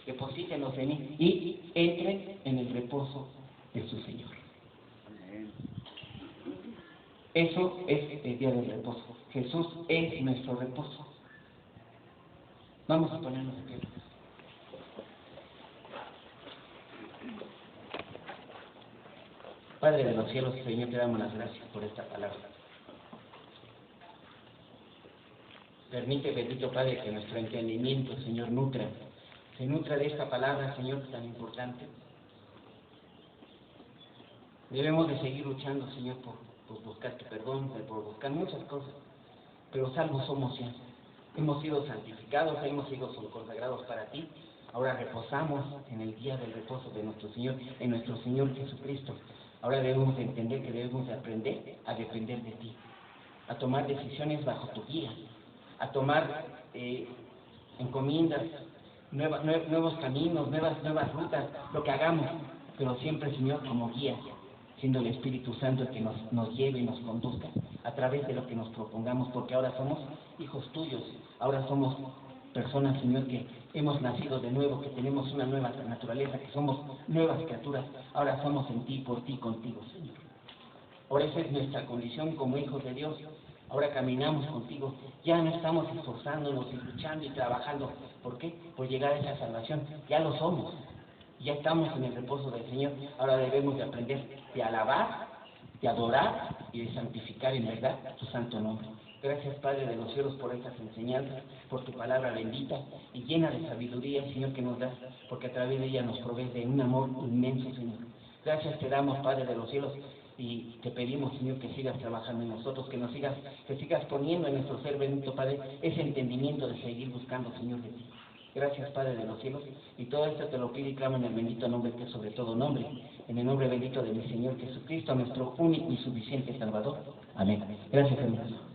Deposítenlos en mí y entren en el reposo de su Señor. Eso es el día del reposo. Jesús es nuestro reposo. Vamos a ponernos de pie. Padre de los cielos, Señor, te damos las gracias por esta palabra. Permite, bendito Padre, que nuestro entendimiento, Señor, se nutra de esta palabra, Señor, tan importante. Debemos de seguir luchando, Señor, por buscar tu perdón, por buscar muchas cosas, pero salvos somos ya. Hemos sido santificados, hemos sido consagrados para ti. Ahora reposamos en el día del reposo de nuestro Señor, en nuestro Señor Jesucristo. Ahora debemos de entender que debemos de aprender a depender de ti, a tomar decisiones bajo tu guía, a tomar encomiendas, nuevos caminos, nuevas rutas, lo que hagamos, pero siempre, Señor, como guía, siendo el Espíritu Santo el que nos lleve y nos conduzca a través de lo que nos propongamos, porque ahora somos hijos tuyos, ahora somos personas, Señor, que hemos nacido de nuevo, que tenemos una nueva naturaleza, que somos nuevas criaturas, ahora somos en ti, por ti, contigo, Señor. Por eso es nuestra condición como hijos de Dios. Ahora caminamos contigo, ya no estamos esforzándonos y luchando y trabajando. ¿Por qué? Por llegar a esa salvación. Ya lo somos, ya estamos en el reposo del Señor. Ahora debemos de aprender de alabar, de adorar y de santificar en verdad tu santo nombre. Gracias, Padre de los cielos, por estas enseñanzas, por tu palabra bendita y llena de sabiduría, Señor, que nos das, porque a través de ella nos provees de un amor inmenso, Señor. Gracias te damos, Padre de los cielos, y te pedimos, Señor, que sigas trabajando en nosotros, que sigas poniendo en nuestro ser, bendito Padre, ese entendimiento de seguir buscando, Señor, de ti. Gracias, Padre de los cielos, y todo esto te lo pido y clamo en el bendito nombre que es sobre todo nombre, en el nombre bendito de mi Señor Jesucristo, nuestro único y suficiente Salvador. Amén. Gracias, hermanos.